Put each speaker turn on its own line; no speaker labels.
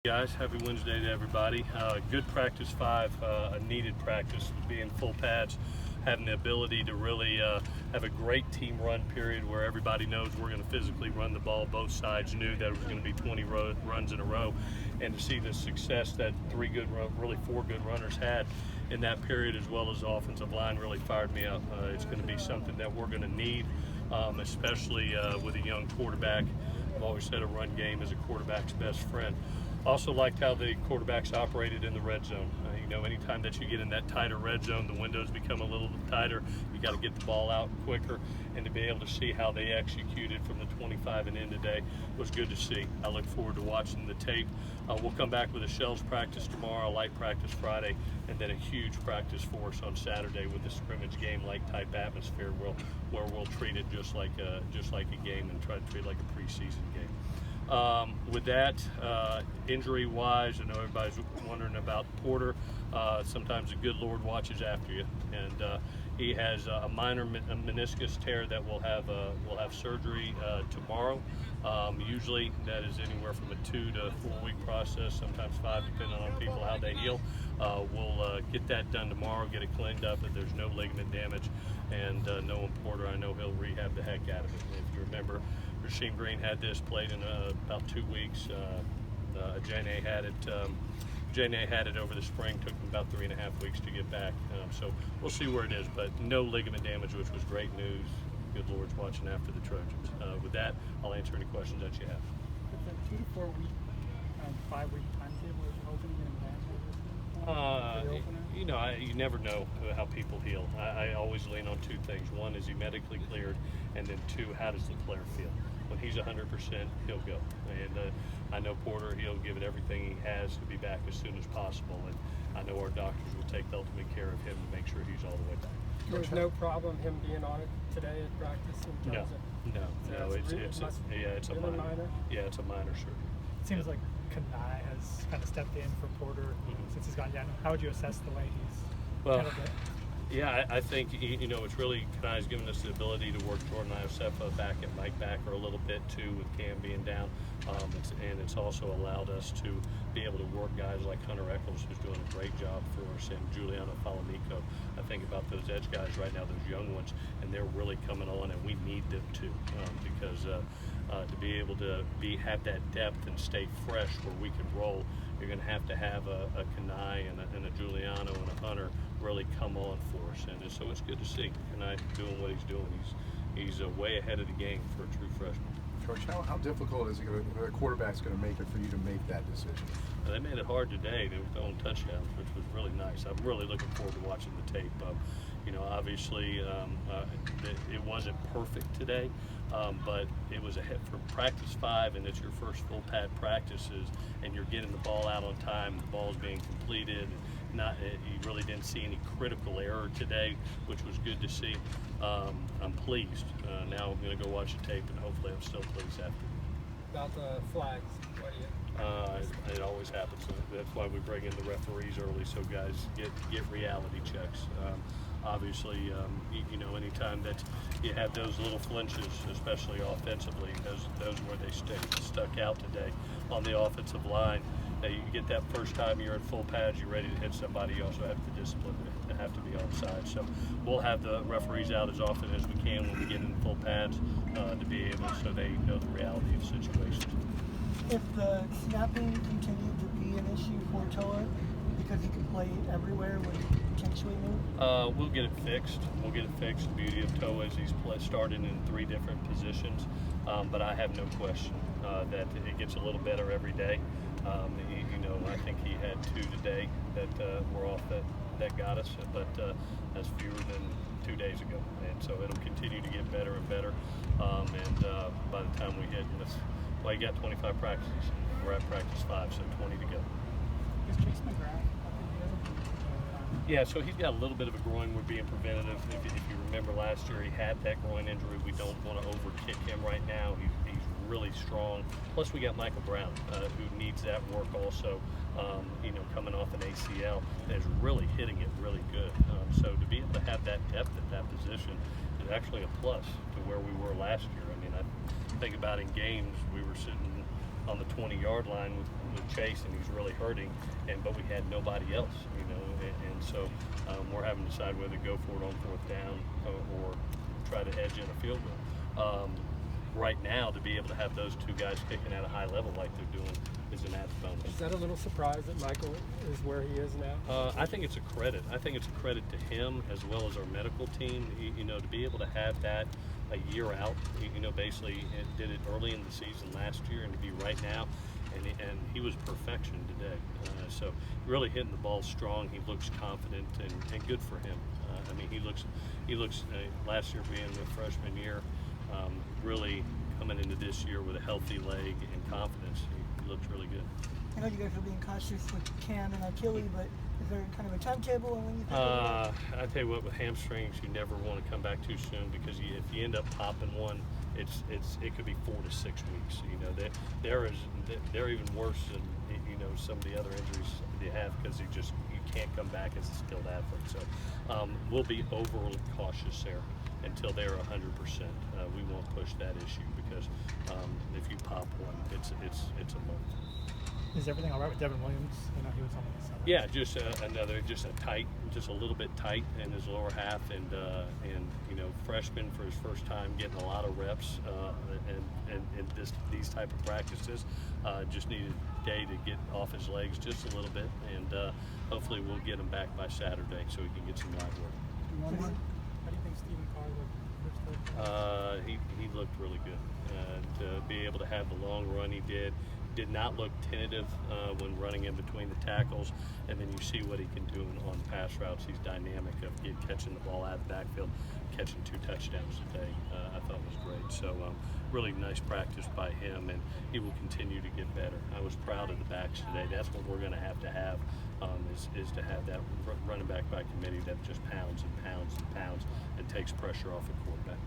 Guys, happy Wednesday to everybody. Good practice 5, a needed practice, being full pads, having the ability to really have a great team run period where everybody knows we're going to physically run the ball. Both sides knew that it was going to be 20 runs in a row, and to see the success that really four good runners had in that period, as well as the offensive line, really fired me up. It's going to be something that we're going to need, especially with a young quarterback. I've always said a run game is a quarterback's best friend. Also liked how the quarterbacks operated in the red zone. Anytime that you get in that tighter red zone, the windows become a little tighter. You got to get the ball out quicker, and to be able to see how they executed from the 25 and in today was good to see. I look forward to watching the tape. We'll come back with a shells practice tomorrow, light practice Friday, and then a huge practice for us on Saturday with the scrimmage game-like type atmosphere where we'll treat it just like a game and try to treat it like a preseason game. With that, injury-wise, I know everybody's wondering about Porter. Sometimes the good Lord watches after you, and he has a minor meniscus tear that will have surgery tomorrow. Usually that is anywhere from a 2 to 4 week process, sometimes 5, depending on people how they heal. We'll get that done tomorrow, get it cleaned up, that there's no ligament damage, and knowing Porter, I know he'll rehab the heck out of it. If you remember, Rasheem Green had this, played in about 2 weeks. Jane had it over the spring, took him about 3.5 weeks to get back. So we'll see where it is, but no ligament damage, which was great news. Good Lord's watching after the Trojans. With that, I'll answer any questions that you have.
With that 2 to 4 week, 5 week timetable, are you hoping to get him back?
You never know how people heal. I always lean on 2 things. One, is he medically cleared? And then 2, how does the player feel? When he's 100%, he'll go. And I know Porter, he'll give it everything he has to be back as soon as possible. And I know our doctors will take the ultimate care of him to make sure he's all the way back.
There's no problem him being on it today at practice?
No, it's a minor. Yeah, it's a minor surgery.
It seems like Kanai has kind of stepped in for Porter since he's gone down. How would you assess the way he's handled it?
Yeah, I think, it's really, Kanai's given us the ability to work Jordan Iosefa back and Mike Backer a little bit too, with Cam being down. And it's also allowed us to be able to work guys like Hunter Eccles, who's doing a great job for us, and Giuliano Falamico. I think about those edge guys right now, those young ones, and they're really coming on, and we need them too, because to be able to have that depth and stay fresh where we can roll, you're going to have a Kanai and a Giuliano and a Hunter really come on for us, and so it's good to see Kanai doing what he's doing. He's way ahead of the game for a true freshman.
Coach, how difficult is it the quarterback's going to make it for you to make that decision?
They made it hard today. They were throwing touchdowns, which was really nice. I'm really looking forward to watching the tape. Obviously, it wasn't perfect today, but it was for practice 5, and it's your first full pad practices, and you're getting the ball out on time. The ball's being completed. You really didn't see any critical error today, which was good to see. I'm pleased. Now I'm going to go watch the tape, and hopefully I'm still pleased after.
About the flags, what do you?
It always happens. That's why we bring in the referees early, so guys get reality checks. Obviously, anytime that you have those little flinches, especially offensively, those where they stuck out today on the offensive line. You get that first time you're in full pads, you're ready to hit somebody, you also have the discipline to have to be on side. So we'll have the referees out as often as we can when we get in full pads to be able, so they know the reality of situations.
If the snapping continued to be an issue for Toa, because he can play everywhere, would he potentially move?
We'll get it fixed. The beauty of Toa is he's started in 3 different positions, but I have no question that it gets a little better every day. I think he had 2 today that were off that got us, but that's fewer than 2 days ago. And so it'll continue to get better and better. And by the time we hit, he got 25 practices. We're at practice 5, so 20 to go.
Is Chase McGrath?
Yeah, so he's got a little bit of a groin. We're being preventative. If you remember last year, he had that groin injury. We don't want to overkick him right now. He's really strong. Plus, we got Michael Brown, who needs that work also. Coming off an ACL, and is really hitting it really good. So to be able to have that depth at that position is actually a plus to where we were last year. I think about in games, we were sitting on the 20-yard line with with Chase, and he's really hurting, but we had nobody else, and so we're having to decide whether to go for it on fourth down or try to edge in a field goal. Right now, to be able to have those two guys kicking at a high level like they're doing is an added bonus.
Is that a little surprise that Michael is where he is now?
I think it's a credit. I think it's a credit to him as well as our medical team. To be able to have that a year out. Basically it did it early in the season last year, and to be right now, and he was perfection today. So really hitting the ball strong. He looks confident and good for him. He looks last year being the freshman year, really coming into this year with a healthy leg and confidence. He looks really good.
I know you guys are being cautious with Cam and Achilles, but is there kind of a timetable on when you think
I tell you what, with hamstrings, you never want to come back too soon, because if you end up popping one, it could be 4 to 6 weeks. They're even worse than some of the other injuries they have, because you can't come back as a skilled athlete. So we'll be overly cautious there until they're 100%. We won't push that issue, because if you pop one, it's a month.
Is everything all right with Devin Williams? He was on the side.
Yeah, just a little bit tight in his lower half, and freshman for his first time, getting a lot of reps, and these type of practices. Just needed a day to get off his legs just a little bit, and hopefully we'll get him back by Saturday so he can get some live work.
How do you think Stephen Carr looked?
He looked really good. To be able to have the long run he did not look tentative when running in between the tackles, and then you see what he can do on pass routes. He's dynamic of catching the ball out of the backfield, catching 2 touchdowns today. I thought was great. So really nice practice by him, and he will continue to get better. I was proud of the backs today. That's what we're going to have is to have that running back by committee that just pounds and pounds and pounds and takes pressure off the quarterback.